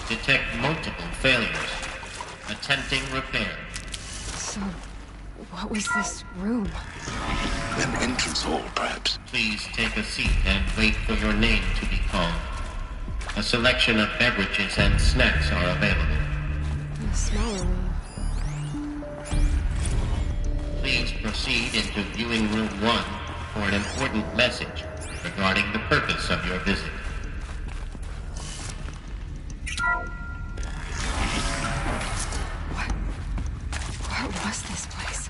detect multiple failures. Attempting repair. So, what was this room? An entrance hall, perhaps. Please take a seat and wait for your name to be called. A selection of beverages and snacks are available. A smaller room. Please proceed into viewing room 1 for an important message regarding the purpose of your visit. What was this place?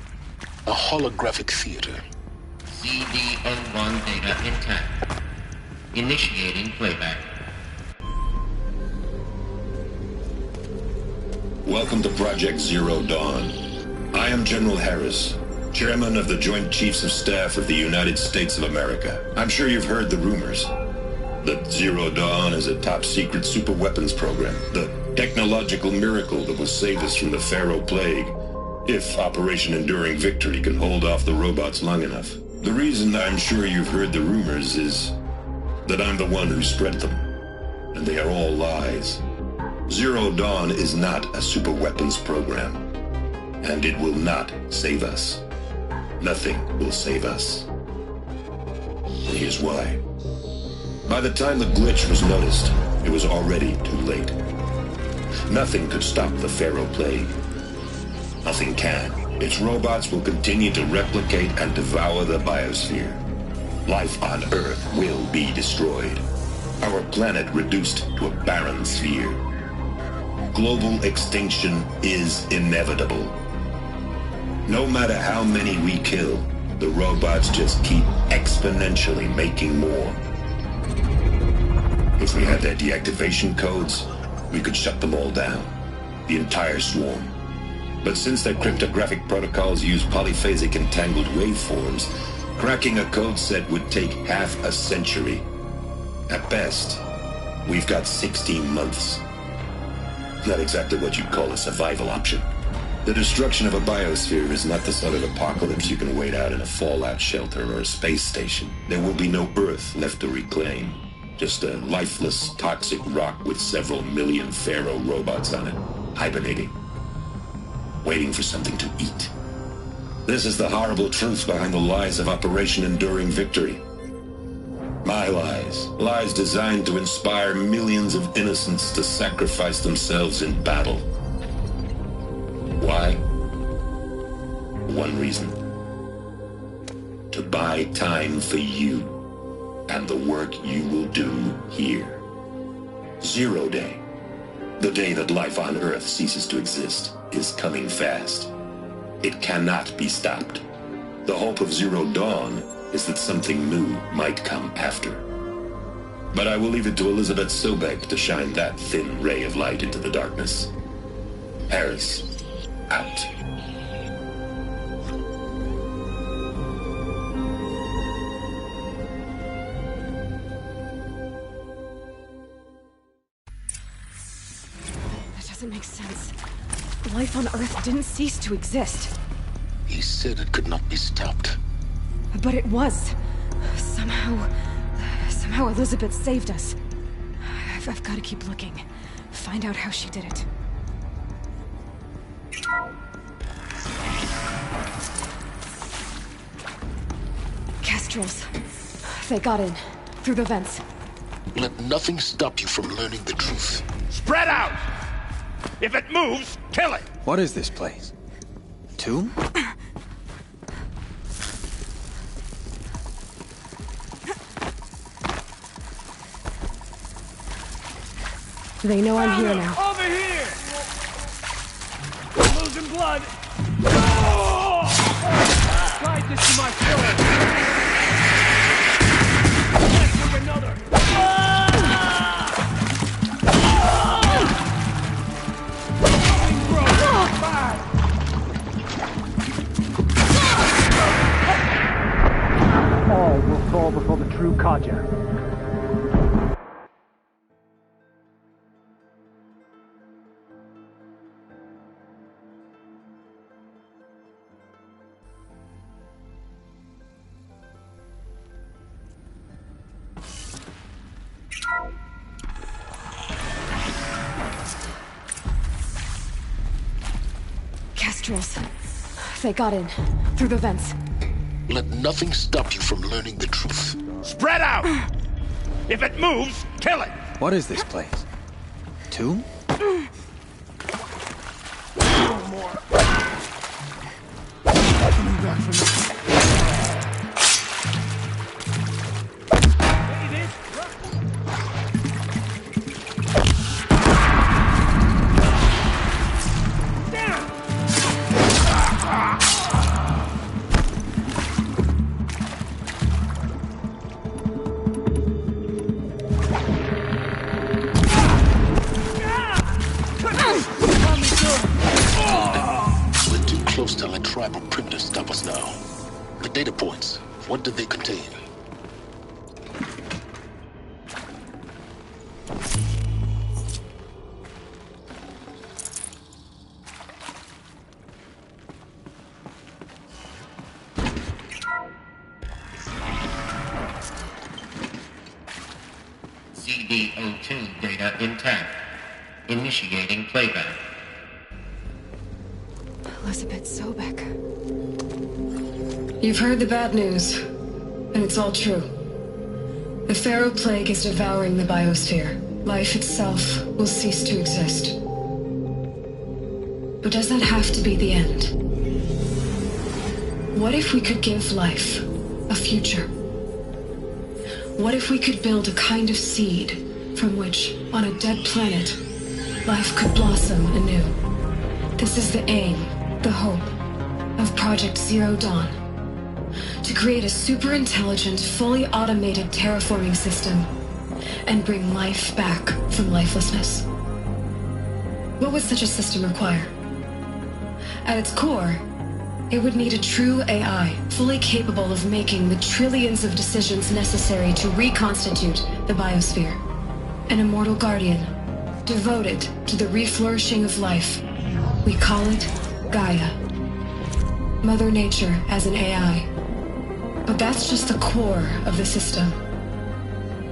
A holographic theater. CD01 data intact. Initiating playback. Welcome to Project Zero Dawn. I am General Harris, Chairman of the Joint Chiefs of Staff of the United States of America. I'm sure you've heard the rumors that Zero Dawn is a top-secret superweapons program, the technological miracle that will save us from the Pharaoh Plague, if Operation Enduring Victory can hold off the robots long enough. The reason I'm sure you've heard the rumors is that I'm the one who spread them, and they are all lies. Zero Dawn is not a superweapons program, and it will not save us. Nothing will save us. And here's why. By the time the glitch was noticed, it was already too late. Nothing could stop the Pharaoh Plague. Nothing can. Its robots will continue to replicate and devour the biosphere. Life on Earth will be destroyed. Our planet reduced to a barren sphere. Global extinction is inevitable. No matter how many we kill, the robots just keep exponentially making more. If we had their deactivation codes, we could shut them all down. The entire swarm. But since their cryptographic protocols use polyphasic entangled waveforms, cracking a code set would take half a century. At best, we've got 16 months. Not exactly what you'd call a survival option. The destruction of a biosphere is not the sort of apocalypse you can wait out in a fallout shelter or a space station. There will be no Earth left to reclaim. Just a lifeless, toxic rock with several million Pharaoh robots on it, hibernating, waiting for something to eat. This is the horrible truth behind the lies of Operation Enduring Victory. My lies. Lies designed to inspire millions of innocents to sacrifice themselves in battle. Why? One reason. To buy time for you and the work you will do here. Zero Day, the day that life on Earth ceases to exist, is coming fast. It cannot be stopped. The hope of Zero Dawn is that something new might come after. But I will leave it to Elizabeth Sobek to shine that thin ray of light into the darkness. Harris, out. That doesn't make sense. Life on Earth didn't cease to exist. He said it could not be stopped. But it was. Somehow Elizabeth saved us. I've got to keep looking. Find out how she did it. Kestrels. They got in. Through the vents. Let nothing stop you from learning the truth. Spread out! If it moves, kill it! What is this place? Tomb? They know I'm here now. Over here! I'm losing blood! Oh! Slide this to my shoulder! Let's do another! All will fall before the true Kaja. industrials. They got in, through the vents. Let nothing stop you from learning the truth. Spread out! If it moves, kill it! What is this place? Tomb? We're too close to let tribal primitives stop us now. The data points, what do they contain? CD02 data intact. Initiating playback. Elizabeth Sobek. You've heard the bad news, and it's all true. The Pharaoh Plague is devouring the biosphere. Life itself will cease to exist. But does that have to be the end? What if we could give life a future? What if we could build a kind of seed from which, on a dead planet, life could blossom anew? This is the aim, the hope, of Project Zero Dawn. To create a super-intelligent, fully automated terraforming system and bring life back from lifelessness. What would such a system require? At its core, it would need a true AI, fully capable of making the trillions of decisions necessary to reconstitute the biosphere. An immortal guardian, devoted to the reflourishing of life. We call it Gaia. Mother Nature as an AI. But that's just the core of the system.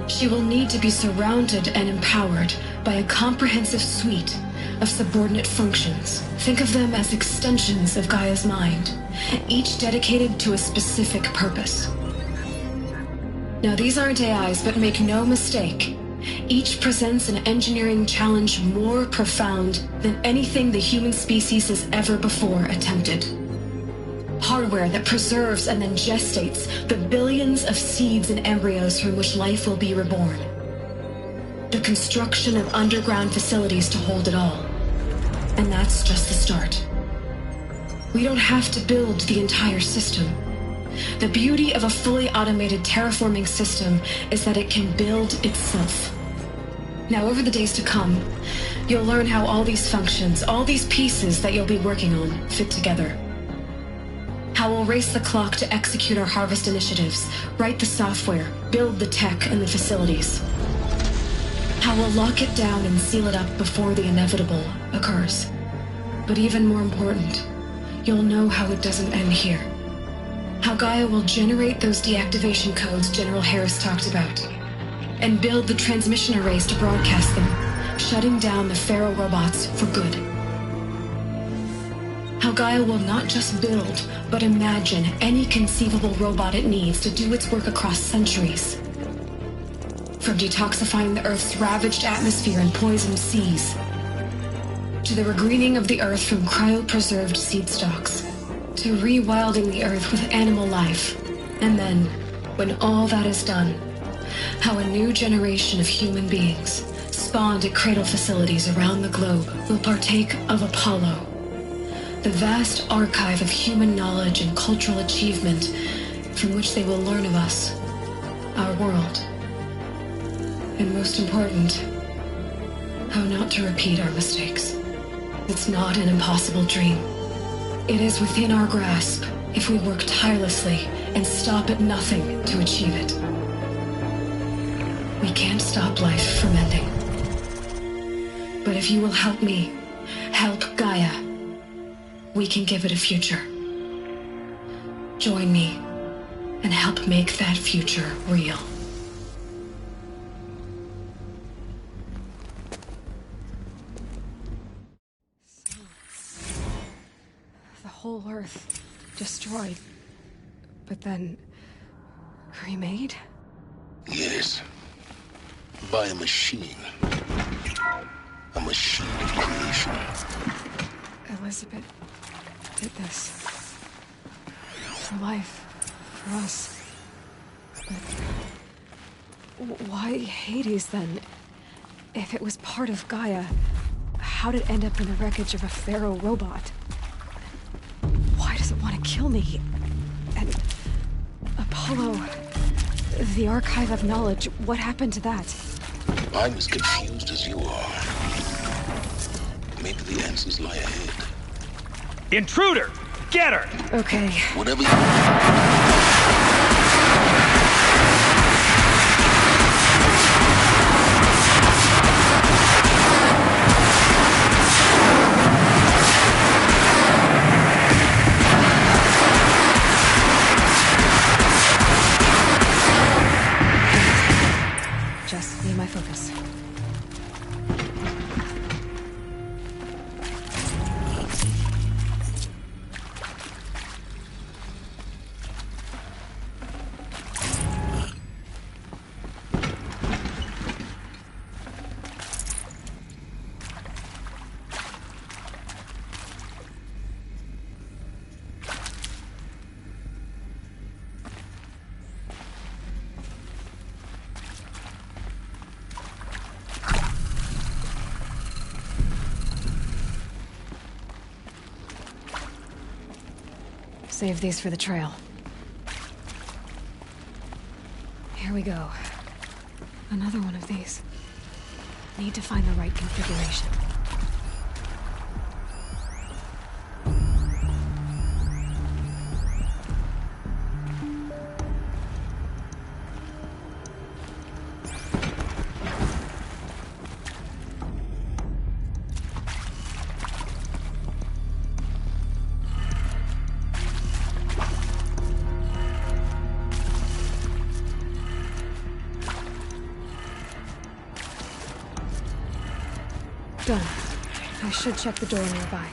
She will need to be surrounded and empowered by a comprehensive suite of subordinate functions. Think of them as extensions of Gaia's mind, each dedicated to a specific purpose. Now, these aren't AIs, but make no mistake, each presents an engineering challenge more profound than anything the human species has ever before attempted. Hardware that preserves and then gestates the billions of seeds and embryos from which life will be reborn. The construction of underground facilities to hold it all. And that's just the start. We don't have to build the entire system. The beauty of a fully automated terraforming system is that it can build itself. Now, over the days to come, you'll learn how all these functions, all these pieces that you'll be working on, fit together. How we'll race the clock to execute our harvest initiatives, write the software, build the tech and the facilities. How we'll lock it down and seal it up before the inevitable occurs. But even more important, you'll know how it doesn't end here. How Gaia will generate those deactivation codes General Harris talked about, and build the transmission arrays to broadcast them, shutting down the Pharaoh robots for good. How Gaia will not just build, but imagine any conceivable robot it needs to do its work across centuries. From detoxifying the Earth's ravaged atmosphere and poisoned seas, to the regreening of the Earth from cryopreserved seed stalks, to rewilding the Earth with animal life. And then, when all that is done, how a new generation of human beings, spawned at cradle facilities around the globe, will partake of Apollo, the vast archive of human knowledge and cultural achievement from which they will learn of us, our world. And most important, how not to repeat our mistakes. It's not an impossible dream. It is within our grasp if we work tirelessly and stop at nothing to achieve it. We can't stop life from ending. But if you will help me, help Gaia, we can give it a future. Join me and help make that future real. whole Earth destroyed, but then remade? Yes. By a machine. A machine of creation. Elizabeth did this. For life. For us. But why Hades, then? If it was part of Gaia, how'd it end up in the wreckage of a pharaoh robot? Why does it want to kill me? And Apollo, the Archive of Knowledge, what happened to that? I'm as confused as you are. Maybe the answers lie ahead. Intruder! Get her! Okay. Whatever you... Just need my focus. Save these for the trail. Here we go. Another one of these. Need to find the right configuration. Done. I should check the door nearby.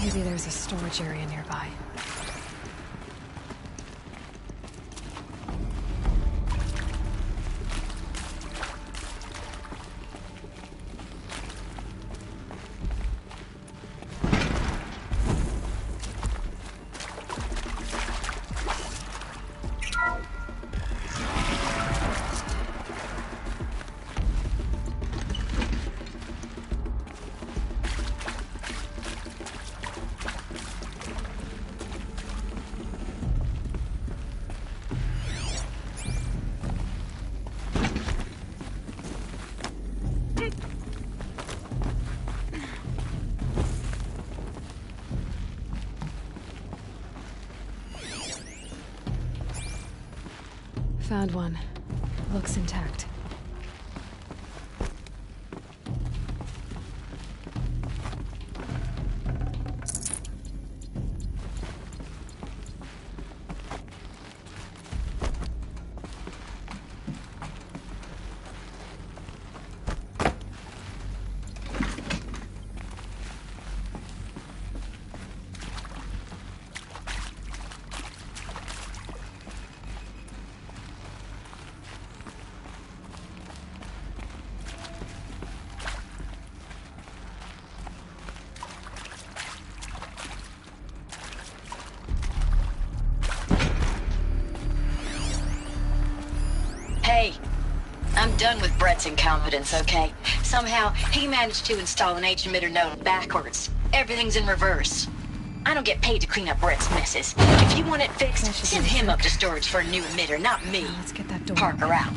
Maybe there's a storage area nearby. Found one. Looks intact. Hey, I'm done with Brett's incompetence, okay? Somehow, he managed to install an H-emitter node backwards. Everything's in reverse. I don't get paid to clean up Brett's messes. If you want it fixed, send him up to storage for a new emitter, not me. Let's get that door. Parker out.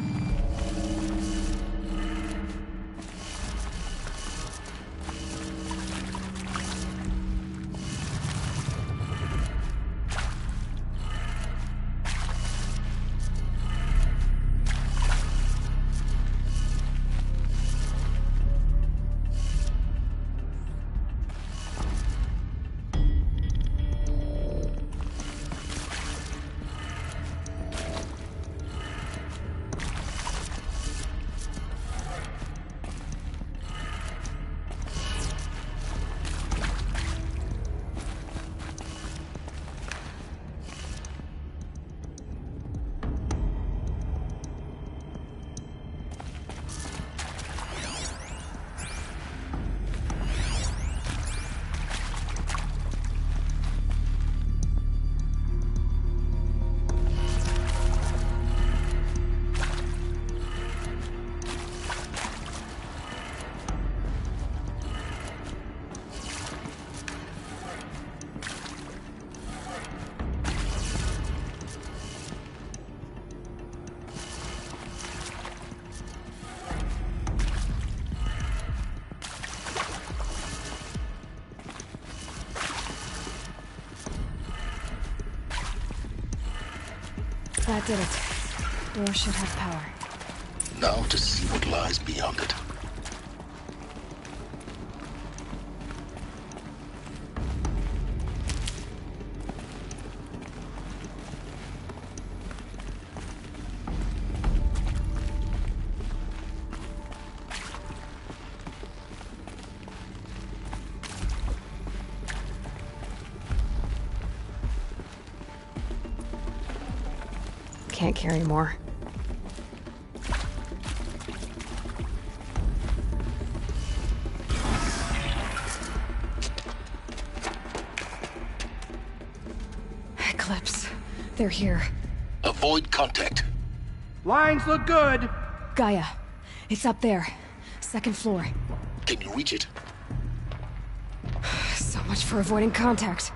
That did it. Door should have power. Now to see what lies beyond it. Can't carry more. Eclipse. They're here. Avoid contact. Lines look good. Gaia. It's up there. Second floor. Can you reach it? So much for avoiding contact.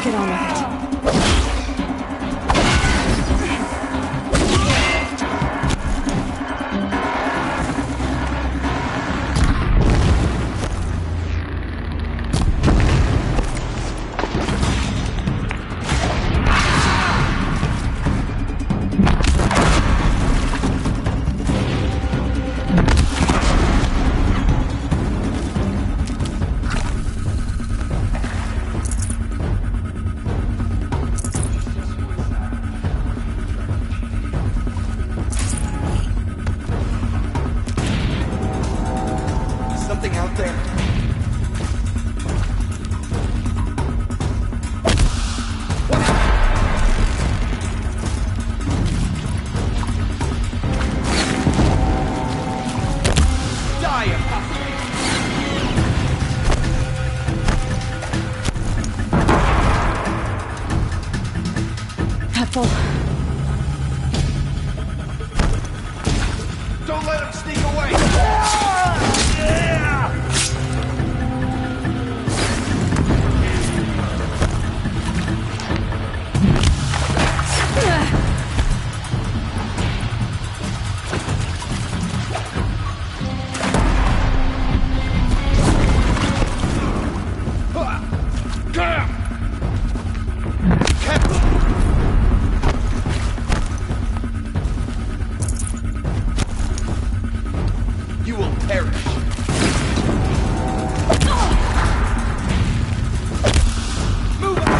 Get on with it. Don't let him sneak away! Yeah! You will perish. Move out.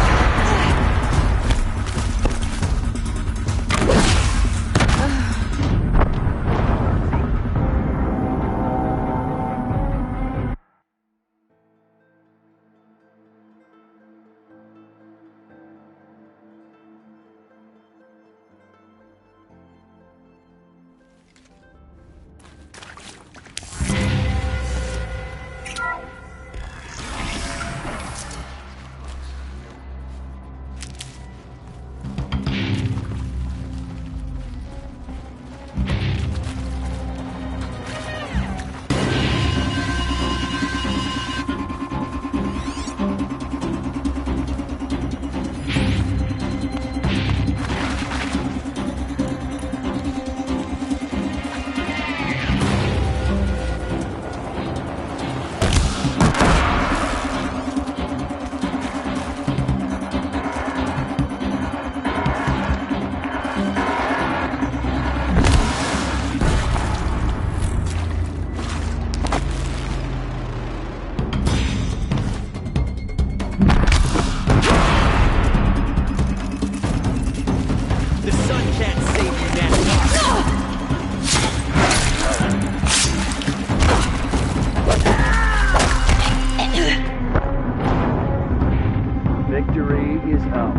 The sun can't save you now. Victory is ours.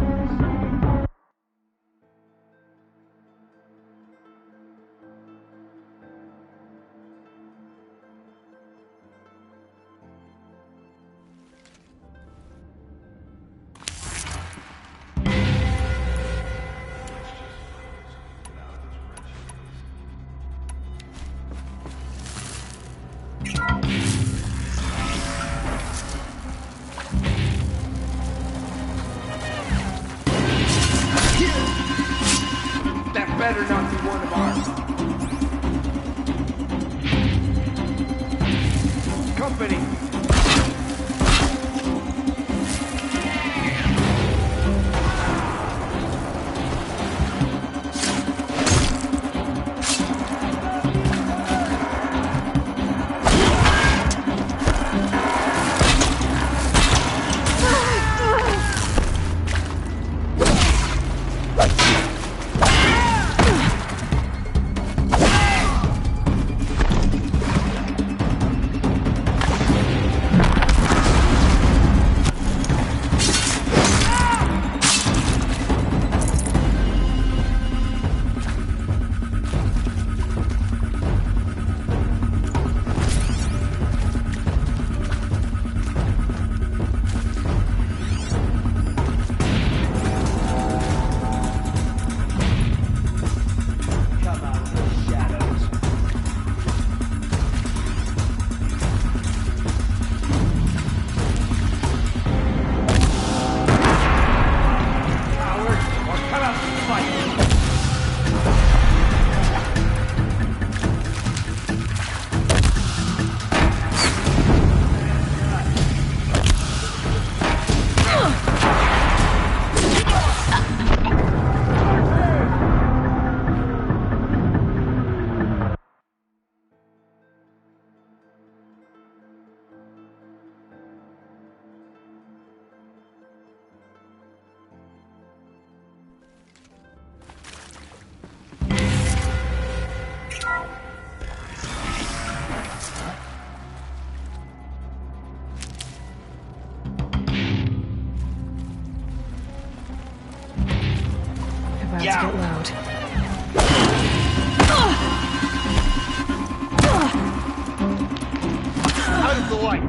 That better not be one of ours. Company. About to get loud. Out of the light.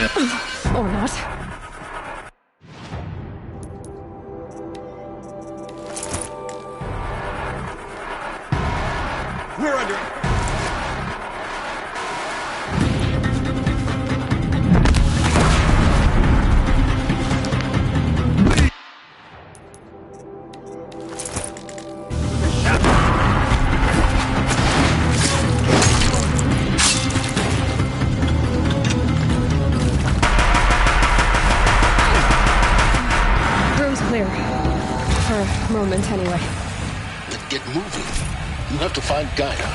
Or not. We're under... Room's clear. For a moment, anyway. Then get moving. You have to find Gaia.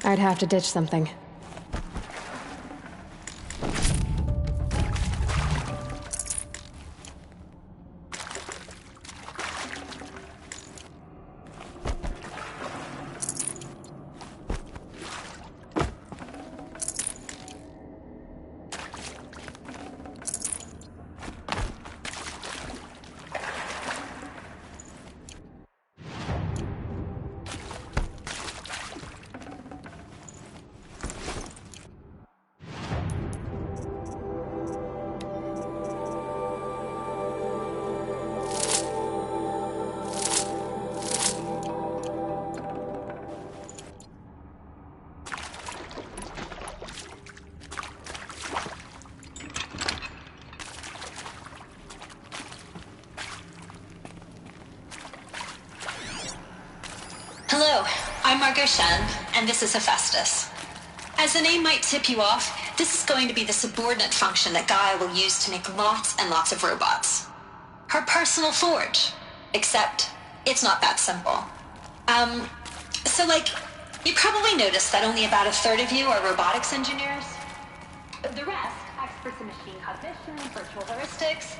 I'd have to ditch something. Hello, I'm Margot Shen, and this is Hephaestus. As the name might tip you off, this is going to be the subordinate function that Gaia will use to make lots and lots of robots. Her personal forge. Except, it's not that simple. You probably noticed that only about a third of you are robotics engineers. The rest, experts in machine cognition, virtual heuristics.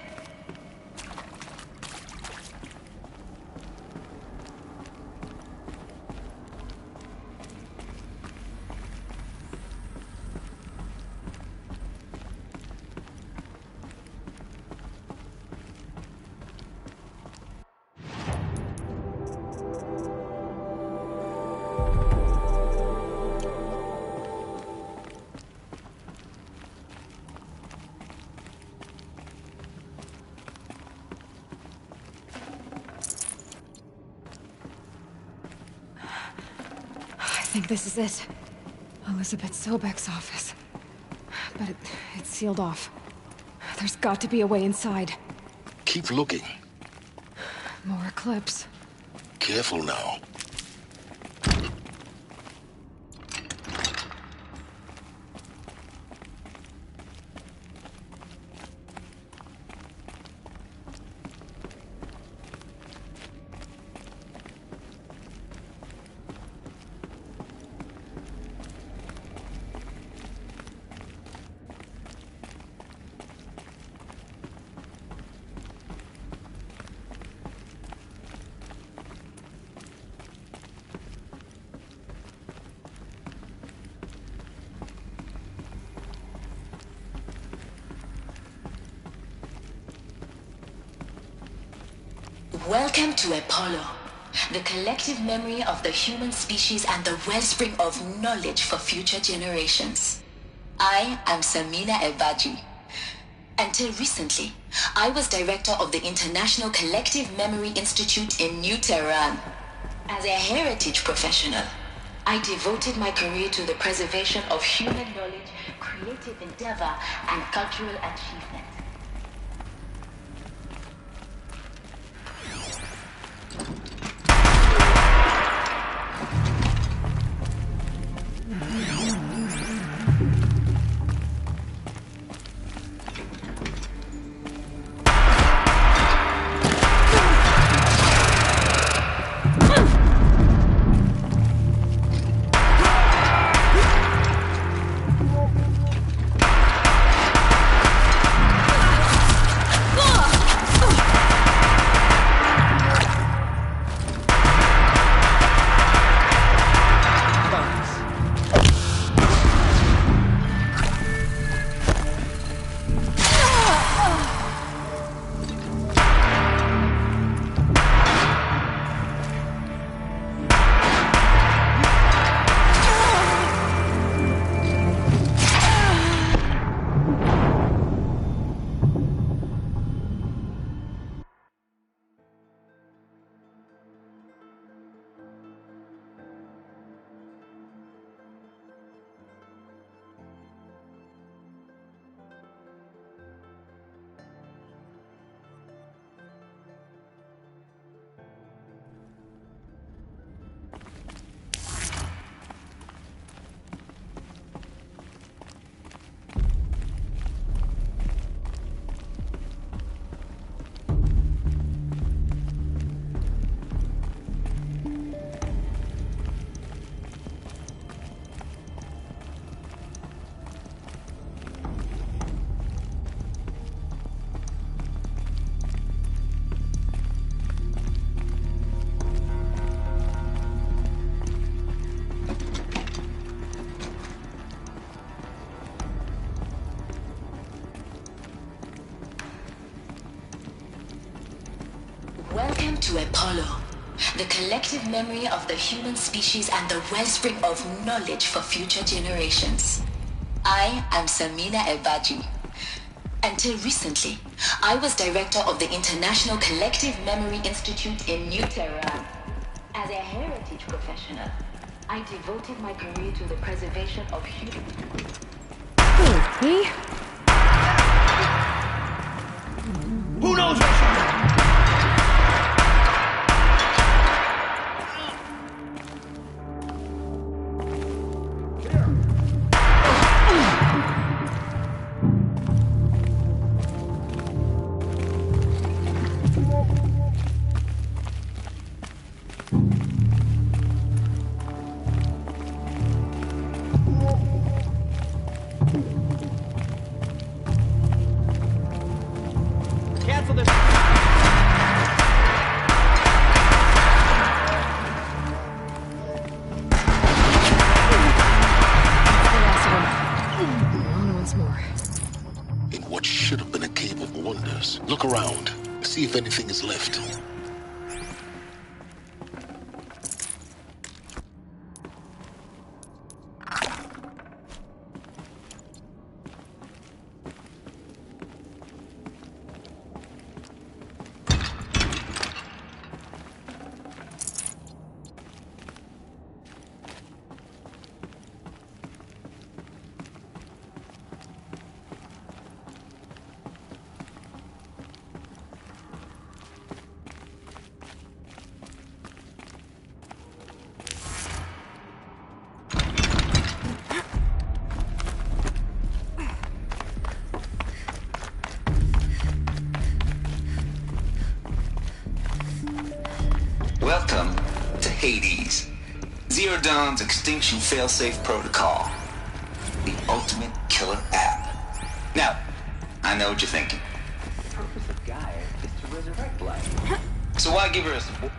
I think this is it. Elizabeth Sobek's office. But it's sealed off. There's got to be a way inside. Keep looking. More clips. Careful now. Welcome to Apollo, the collective memory of the human species and the wellspring of knowledge for future generations. I am Samina Ebaji. Until recently, I was director of the International Collective Memory Institute in New Tehran. As a heritage professional, I devoted my career to the preservation of human knowledge, creative endeavor, and cultural achievement. to Apollo, the collective memory of the human species and the wellspring of knowledge for future generations. I am Samina El-Baji. Until recently, I was director of the International Collective Memory Institute in New Tehran. As a heritage professional, I devoted my career to the preservation of human... Me? Who knows where she went? Cancel this. On once more. In what should have been a cave of wonders. Look around. See if anything is left. Welcome to Hades, Zero Dawn's extinction failsafe protocol, the ultimate killer app. Now, I know what you're thinking. The purpose of Gaia is to resurrect life. So why give her a support?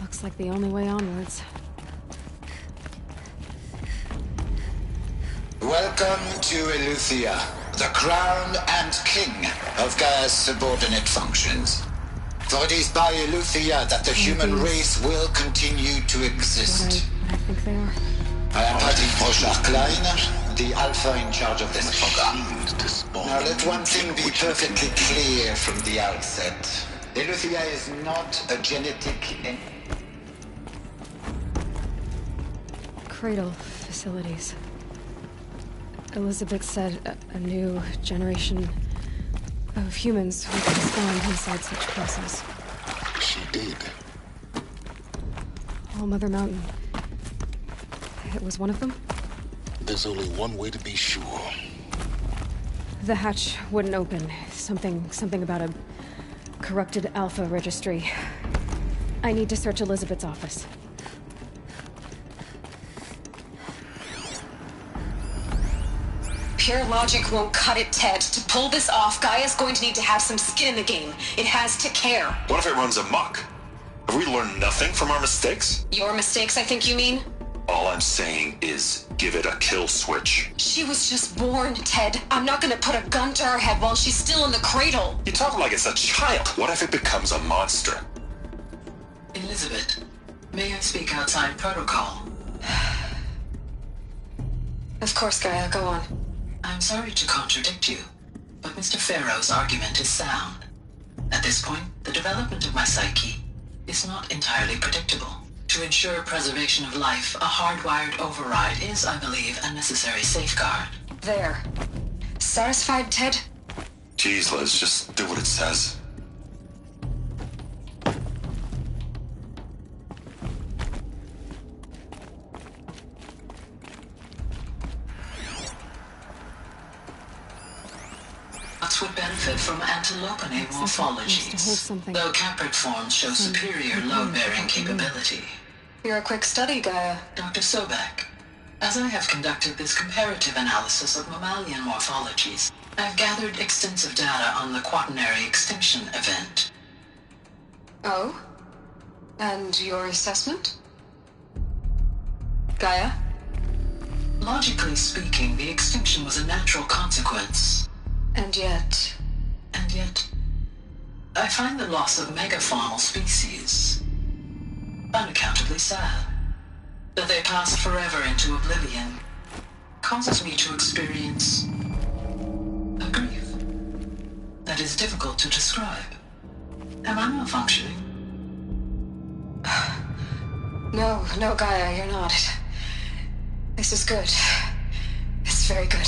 Looks like the only way onwards. Welcome to Eleuthia, the crown and king of Gaia's subordinate functions. For it is by Eleuthia that the human race will continue to exist. What I think they are. I am Patty Klein, the alpha in charge of this program. Now let one thing be perfectly clear from the outset. Eleuthia is not a genetic... Cradle facilities. Elizabeth said a new generation of humans would be spawned inside such places. She did. All Mother Mountain. It was one of them? There's only one way to be sure. The hatch wouldn't open. Something about a corrupted alpha registry. I need to search Elizabeth's office. Pure logic won't cut it, Ted. To pull this off, Gaia's going to need to have some skin in the game. It has to care. What if it runs amok? Have we learned nothing from our mistakes? Your mistakes, I think you mean? All I'm saying is give it a kill switch. She was just born, Ted. I'm not gonna put a gun to her head while she's still in the cradle. You talk like it's a child. What if it becomes a monster? Elizabeth, may I speak outside protocol? Of course, Gaia, go on. I'm sorry to contradict you, but Mr. Farrow's argument is sound. At this point, the development of my psyche is not entirely predictable. To ensure preservation of life, a hardwired override is, I believe, a necessary safeguard. There. Satisfied, Ted? Jeez, Liz, just do what it says. Would benefit from antilopine morphologies, though caprid forms show superior load-bearing capability. You're a quick study, Gaia. Dr. Sobek, as I have conducted this comparative analysis of mammalian morphologies, I've gathered extensive data on the quaternary extinction event. Oh? And your assessment? Gaia? Logically speaking, the extinction was a natural consequence. And yet... And yet... I find the loss of megafaunal species unaccountably sad. That they passed forever into oblivion causes me to experience a grief that is difficult to describe. Am I malfunctioning? No, Gaia, you're not. This is good. It's very good.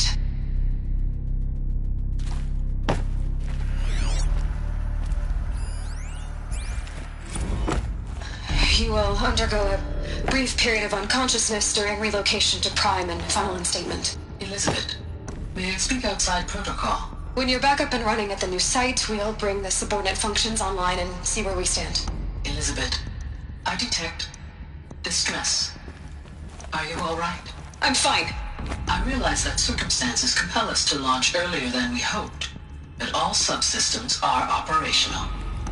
You will undergo a brief period of unconsciousness during relocation to Prime and final instatement. Elizabeth, may I speak outside protocol? When you're back up and running at the new site, we'll bring the subordinate functions online and see where we stand. Elizabeth, I detect distress. Are you all right? I'm fine. I realize that circumstances compel us to launch earlier than we hoped, but all subsystems are operational.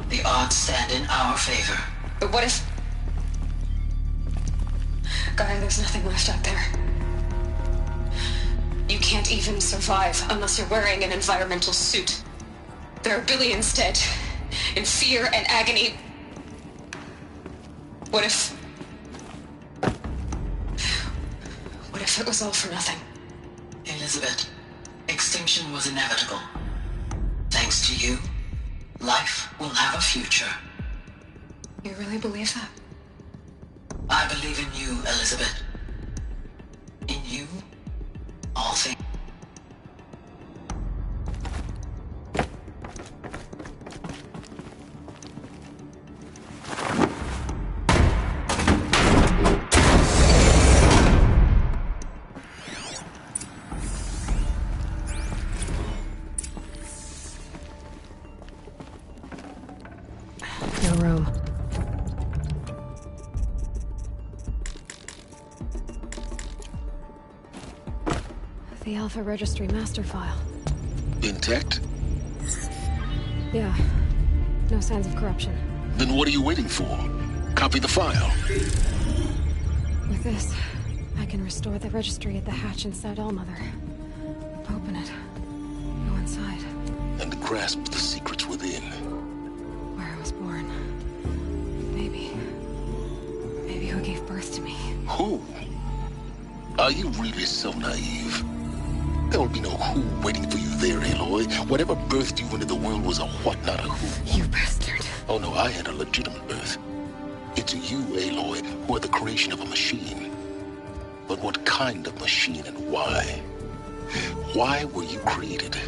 The odds stand in our favor. But what if... Gaia, there's nothing left out there. You can't even survive unless you're wearing an environmental suit. There are billions dead, in fear and agony. What if it was all for nothing? Elizabeth, extinction was inevitable. Thanks to you, life will have a future. You really believe that? I believe in you, Elizabeth. In you, all things. No room. The Alpha Registry master file. Intact? Yeah. No signs of corruption. Then what are you waiting for? Copy the file. With this, I can restore the registry at the hatch inside Allmother. Open it. Go inside. And grasp the secrets within. Where I was born. Maybe who gave birth to me. Who? Are you really so naive? There will be no who waiting for you there, Aloy. Whatever birthed you into the world was a what, not a who. You bastard. Oh no, I had a legitimate birth. It's you, Aloy, who are the creation of a machine. But what kind of machine and why? Why were you created?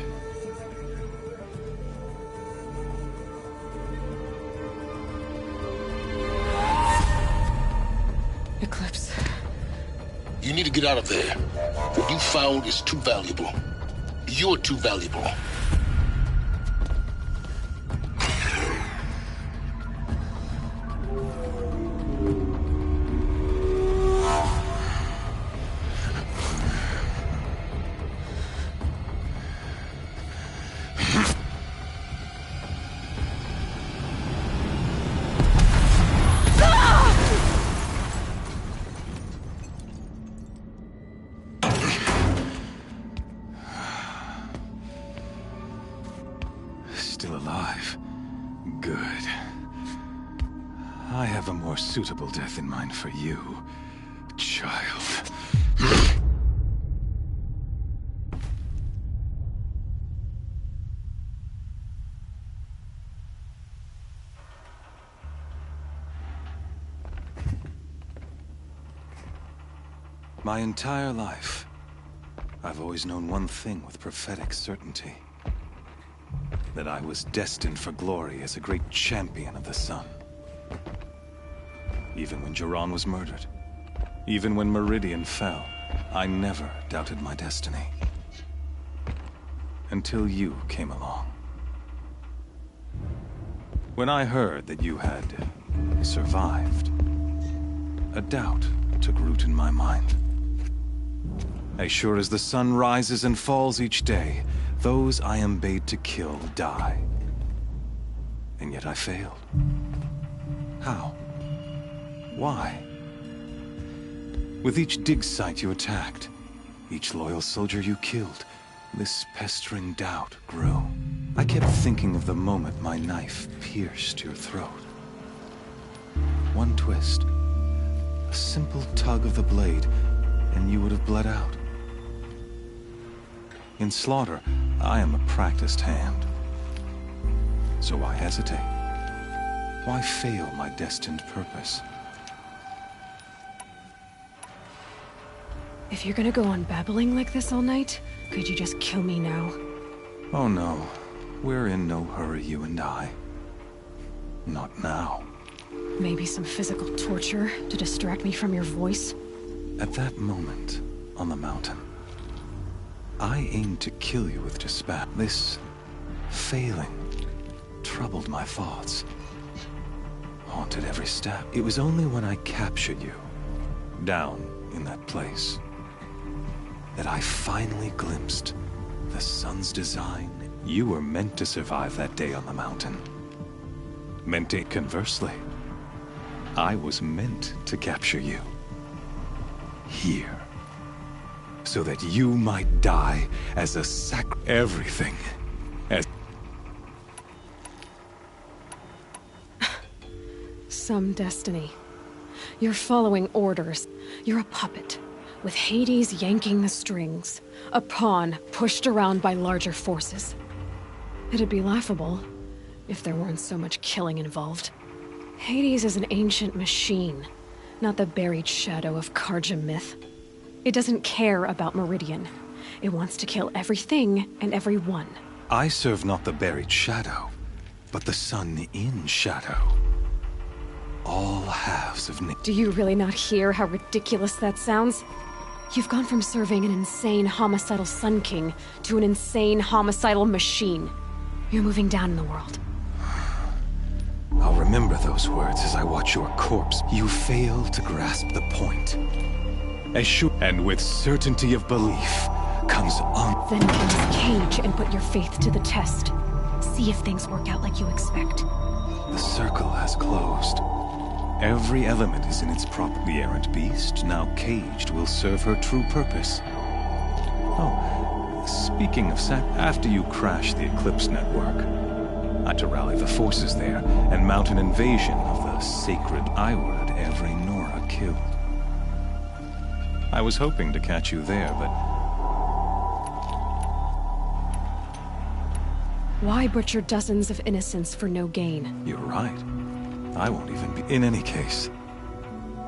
Eclipse. You need to get out of there. What you found is too valuable. You're too valuable. Still alive. Good. I have a more suitable death in mind for you, child. My entire life, I've always known one thing with prophetic certainty. That I was destined for glory as a great champion of the sun. Even when Jiran was murdered, even when Meridian fell, I never doubted my destiny. Until you came along. When I heard that you had survived, a doubt took root in my mind. As sure as the sun rises and falls each day, those I am bade to kill die. And yet I failed. How? Why? With each dig site you attacked, each loyal soldier you killed, this pestering doubt grew. I kept thinking of the moment my knife pierced your throat. One twist, a simple tug of the blade, and you would have bled out. In slaughter, I am a practiced hand. So why hesitate? Why fail my destined purpose? If you're gonna go on babbling like this all night, could you just kill me now? Oh no, we're in no hurry, you and I. Not now. Maybe some physical torture to distract me from your voice? At that moment, on the mountain, I aimed to kill you with dispatch. This failing troubled my thoughts, haunted every step. It was only when I captured you, down in that place, that I finally glimpsed the sun's design. You were meant to survive that day on the mountain. Meant to, conversely, I was meant to capture you. Here. So that you might die as a everything. As some destiny. You're following orders. You're a puppet, with Hades yanking the strings. A pawn pushed around by larger forces. It'd be laughable if there weren't so much killing involved. Hades is an ancient machine, not the buried shadow of Karja myth. It doesn't care about Meridian. It wants to kill everything and everyone. I serve not the buried shadow, but the sun in shadow. All halves of Do you really not hear how ridiculous that sounds? You've gone from serving an insane homicidal Sun King to an insane homicidal machine. You're moving down in the world. I'll remember those words as I watch your corpse. You fail to grasp the point. As sure and with certainty of belief comes on. Then comes Cage and put your faith to the test. See if things work out like you expect. The circle has closed. Every element is in its proper. The errant beast, now caged, will serve her true purpose. Oh, speaking of after you crash the Eclipse network, I had to rally the forces there and mount an invasion of the sacred. I would every Nora killed. I was hoping to catch you there, but... Why butcher dozens of innocents for no gain? You're right. I won't even be... In any case,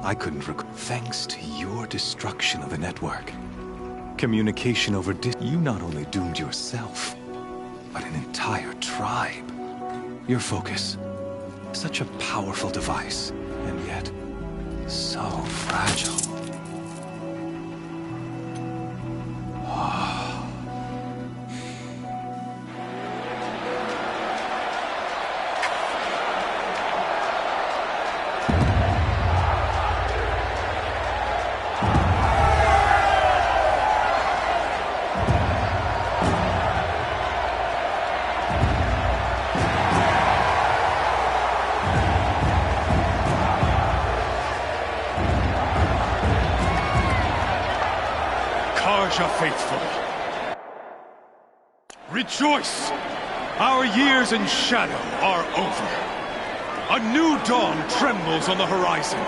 I couldn't thanks to your destruction of the network. Communication over you not only doomed yourself, but an entire tribe. Your focus, such a powerful device, and yet so fragile. Faithful. Rejoice! Our years in shadow are over. A new dawn trembles on the horizon.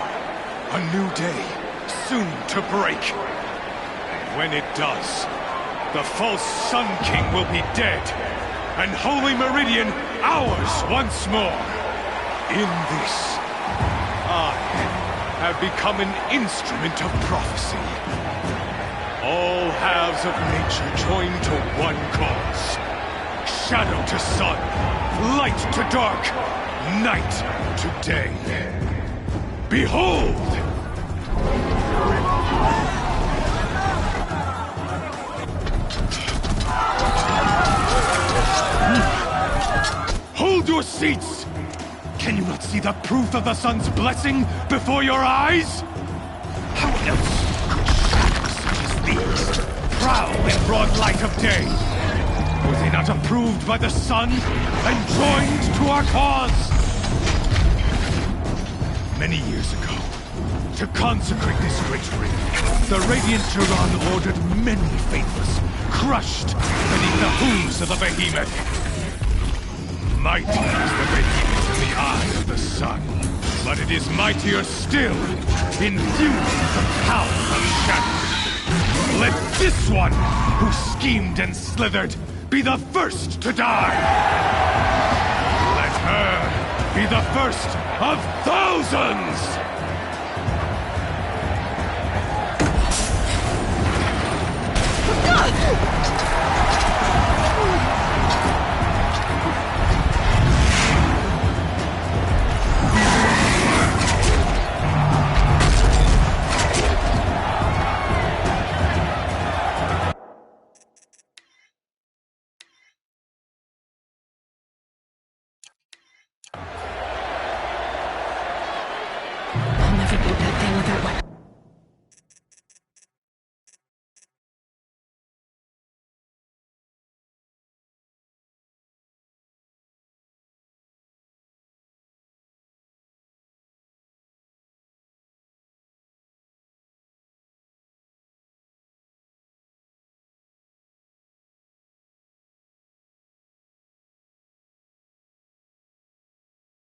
A new day soon to break. And when it does, the false Sun King will be dead, and Holy Meridian ours once more. In this, I have become an instrument of prophecy. All halves of nature join to one cause. Shadow to sun, light to dark, night to day. Behold! Hold your seats! Can you not see the proof of the sun's blessing before your eyes? How else proud in broad light of day? Were they not approved by the sun and joined to our cause? Many years ago, to consecrate this great ring, the Radiant Tyrann ordered many faithless crushed beneath the hooves of the behemoth. Mighty is the radiance in the eye of the sun, but it is mightier still, infused with the power of shadow. Let this one, who schemed and slithered, be the first to die! Let her be the first of thousands!